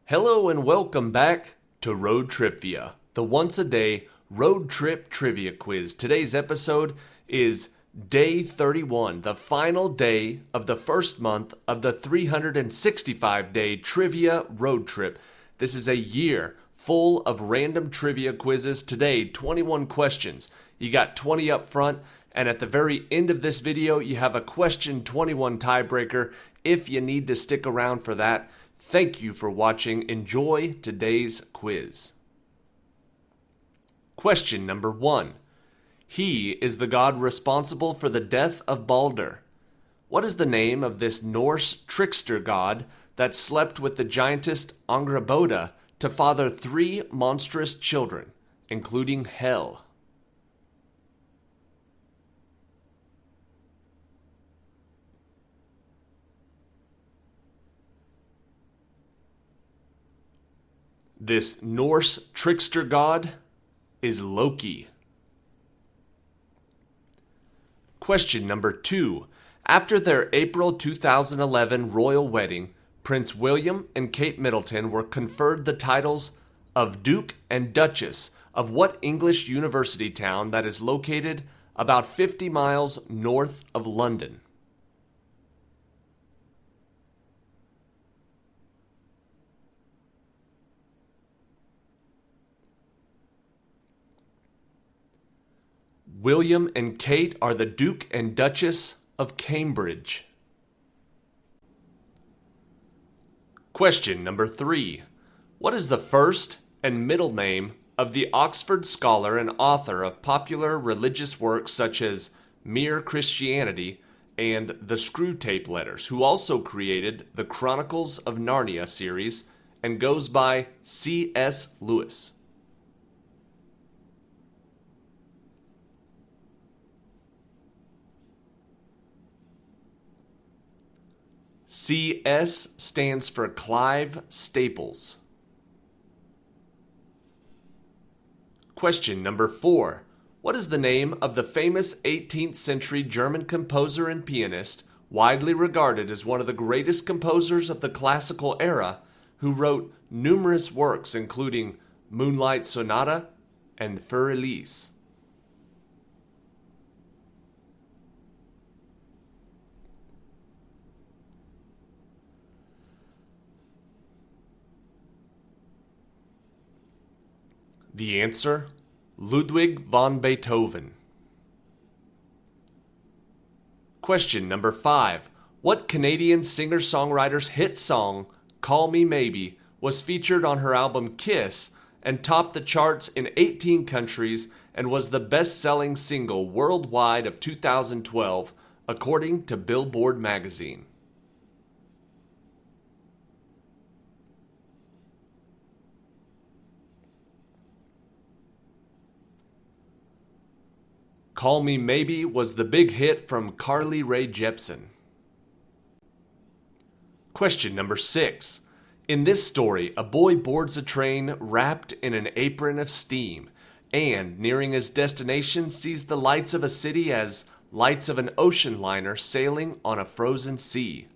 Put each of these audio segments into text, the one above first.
Hello and welcome back to Road Trivia, the once-a-day road trip trivia quiz. Today's episode is Day 31, the final day of the first month of the 365-day trivia road trip. This is a year full of random trivia quizzes. Today, 21 questions. You got 20 up front, and at the very end of this video, you have a question 21 tiebreaker if you need to stick around for that. Thank you for watching. Enjoy today's quiz. Question number 1. He is the god responsible for the death of Balder. What is the name of this Norse trickster god that slept with the giantess Angrboda to father 3 monstrous children, including Hel? This Norse trickster god is Loki. Question number 2. After their April 2011 royal wedding, Prince William and Kate Middleton were conferred the titles of Duke and Duchess of what English university town that is located about 50 miles north of London? William and Kate are the Duke and Duchess of Cambridge. Question number 3. What is the first and middle name of the Oxford scholar and author of popular religious works such as Mere Christianity and the Screwtape Letters, who also created the Chronicles of Narnia series and goes by C.S. Lewis? CS stands for Clive Staples. Question number 4. What is the name of the famous 18th century German composer and pianist, widely regarded as one of the greatest composers of the classical era, who wrote numerous works including Moonlight Sonata and Für Elise? The answer, Ludwig van Beethoven. Question number 5. What Canadian singer-songwriter's hit song, Call Me Maybe, was featured on her album Kiss and topped the charts in 18 countries and was the best-selling single worldwide of 2012, according to Billboard magazine? Call Me Maybe was the big hit from Carly Rae Jepsen. Question number 6. In this story, a boy boards a train wrapped in an apron of steam and, nearing his destination, sees the lights of a city as lights of an ocean liner sailing on a frozen sea.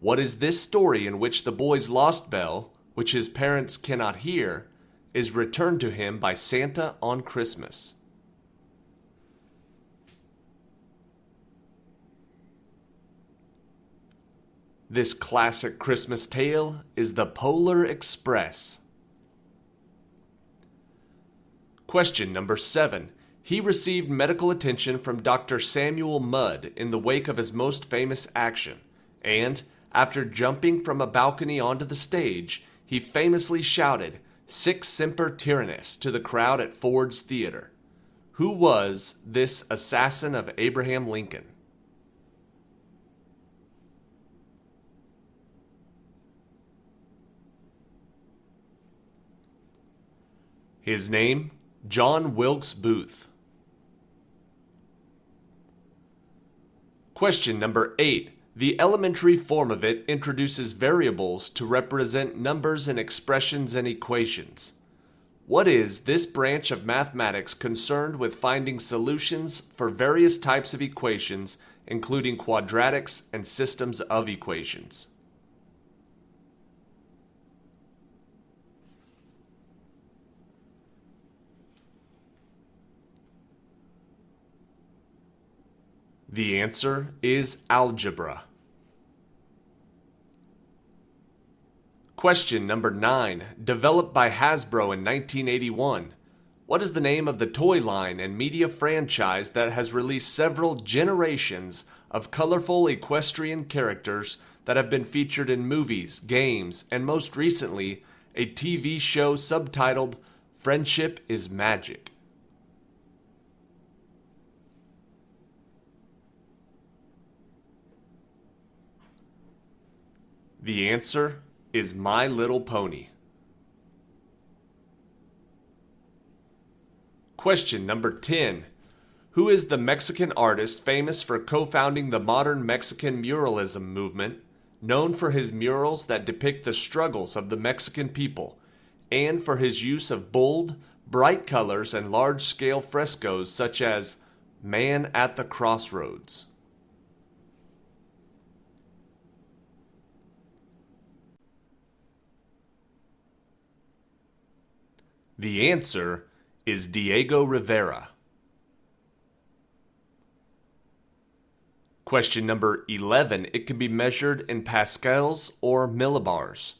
What is this story in which the boy's lost bell, which his parents cannot hear, is returned to him by Santa on Christmas? This classic Christmas tale is The Polar Express. Question number 7. He received medical attention from Dr. Samuel Mudd in the wake of his most famous action, and, after jumping from a balcony onto the stage, he famously shouted, "Sic Semper Tyrannis," to the crowd at Ford's Theater. Who was this assassin of Abraham Lincoln? His name, John Wilkes Booth. Question number 8. The elementary form of it introduces variables to represent numbers and expressions and equations. What is this branch of mathematics concerned with finding solutions for various types of equations, including quadratics and systems of equations? The answer is algebra. Question number 9, developed by Hasbro in 1981. What is the name of the toy line and media franchise that has released several generations of colorful equestrian characters that have been featured in movies, games, and most recently, a TV show subtitled Friendship is Magic? The answer is My Little Pony. Question number 10. Who is the Mexican artist famous for co-founding the modern Mexican muralism movement, known for his murals that depict the struggles of the Mexican people, and for his use of bold, bright colors and large-scale frescoes such as Man at the Crossroads? The answer is Diego Rivera. Question number 11. It can be measured in pascals or millibars.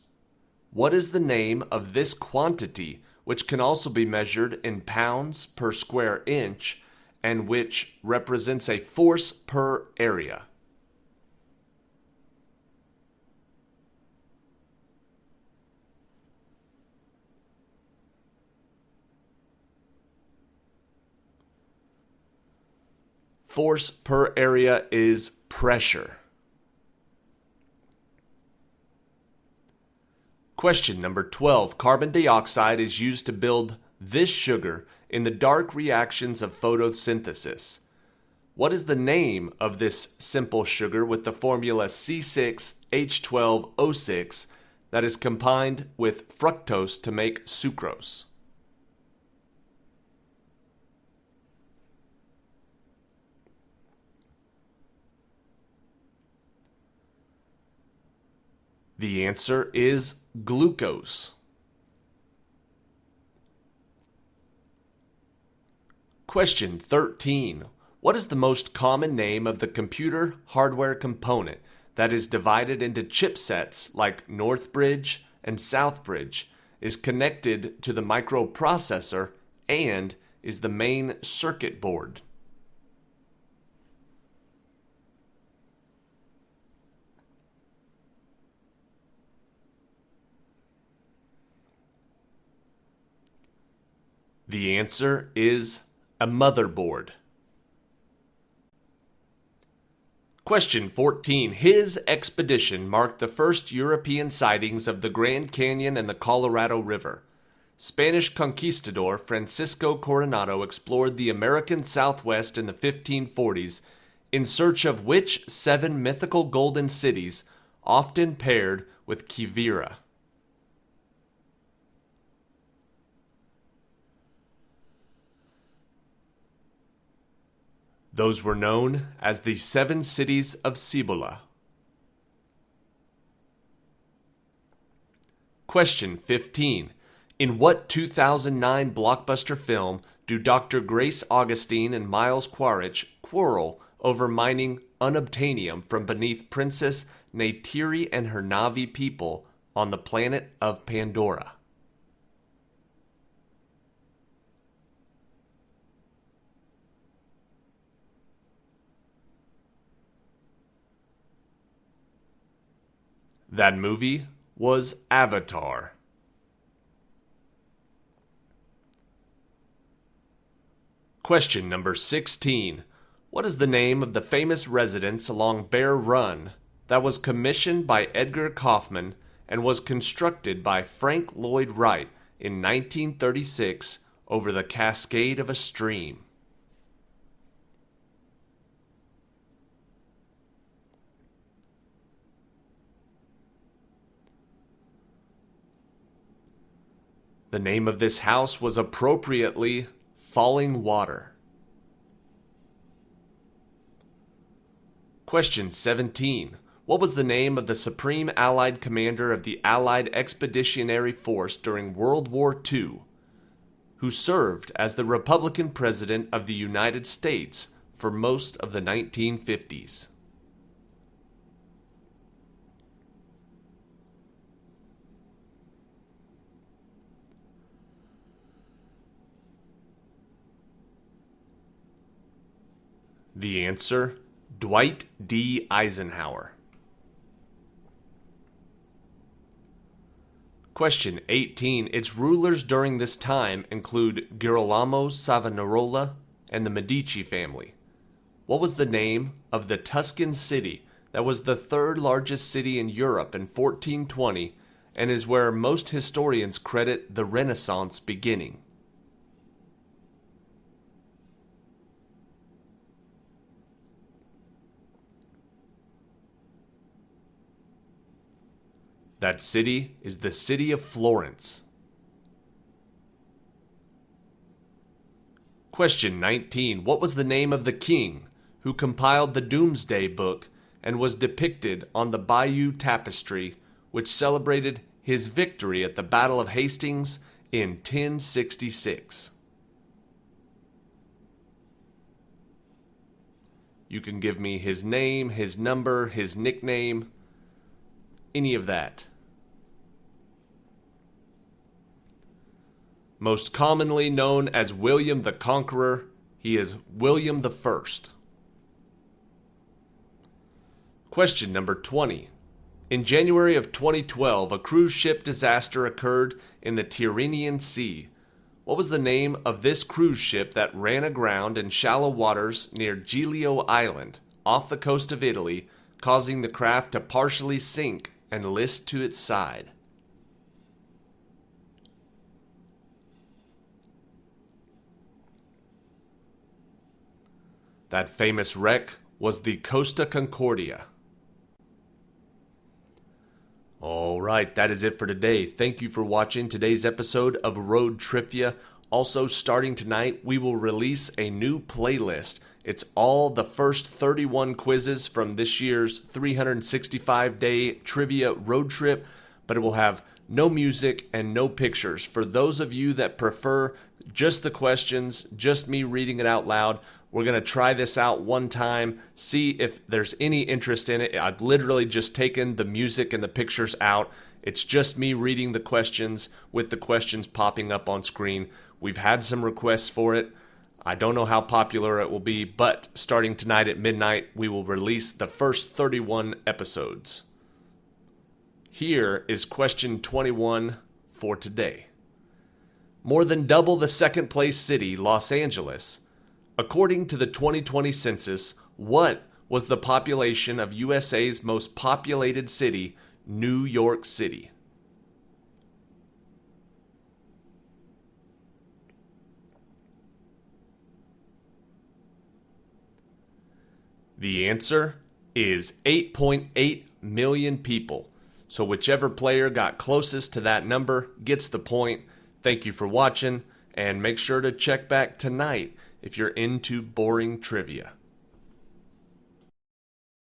What is the name of this quantity, which can also be measured in pounds per square inch, and which represents a force per area? Force per area is pressure. Question number 12. Carbon dioxide is used to build this sugar in the dark reactions of photosynthesis. What is the name of this simple sugar with the formula C6H12O6 that is combined with fructose to make sucrose? The answer is glucose. Question 13. What is the most common name of the computer hardware component that is divided into chipsets like Northbridge and Southbridge, is connected to the microprocessor, and is the main circuit board? The answer is a motherboard. Question 14. His expedition marked the first European sightings of the Grand Canyon and the Colorado River. Spanish conquistador Francisco Coronado explored the American Southwest in the 1540s in search of which 7 mythical golden cities, often paired with Quivira? Those were known as the 7 cities of Cibola. Question 15. In what 2009 blockbuster film do Dr. Grace Augustine and Miles Quaritch quarrel over mining unobtainium from beneath Princess Neytiri and her Na'vi people on the planet of Pandora? That movie was Avatar. Question number 16. What is the name of the famous residence along Bear Run that was commissioned by Edgar Kaufman and was constructed by Frank Lloyd Wright in 1936 over the cascade of a stream? The name of this house was appropriately Falling Water. Question 17. What was the name of the Supreme Allied Commander of the Allied Expeditionary Force during World War II, who served as the Republican President of the United States for most of the 1950s? The answer, Dwight D. Eisenhower. Question 18. Its rulers during this time include Girolamo Savonarola and the Medici family. What was the name of the Tuscan city that was the third largest city in Europe in 1420 and is where most historians credit the Renaissance beginning? That city is the city of Florence. Question 19. What was the name of the king who compiled the Doomsday Book and was depicted on the Bayeux Tapestry, which celebrated his victory at the Battle of Hastings in 1066? You can give me his name, his number, his nickname, any of that. Most commonly known as William the Conqueror, he is William the First. Question number 20. In January of 2012, a cruise ship disaster occurred in the Tyrrhenian Sea. What was the name of this cruise ship that ran aground in shallow waters near Giglio Island, off the coast of Italy, causing the craft to partially sink and list to its side? That famous wreck was the Costa Concordia. All right, that is it for today. Thank you for watching today's episode of Road Trivia. Also, starting tonight, we will release a new playlist. It's all the first 31 quizzes from this year's 365-day trivia road trip, but it will have no music and no pictures. For those of you that prefer just the questions, just me reading it out loud, we're going to try this out one time, see if there's any interest in it. I've literally just taken the music and the pictures out. It's just me reading the questions with the questions popping up on screen. We've had some requests for it. I don't know how popular it will be, but starting tonight at midnight, we will release the first 31 episodes. Here is question 21 for today. More than double the second place city, Los Angeles. According to the 2020 census, what was the population of USA's most populated city, New York City? The answer is 8.8 million people. So whichever player got closest to that number gets the point. Thank you for watching, and make sure to check back tonight if you're into boring trivia.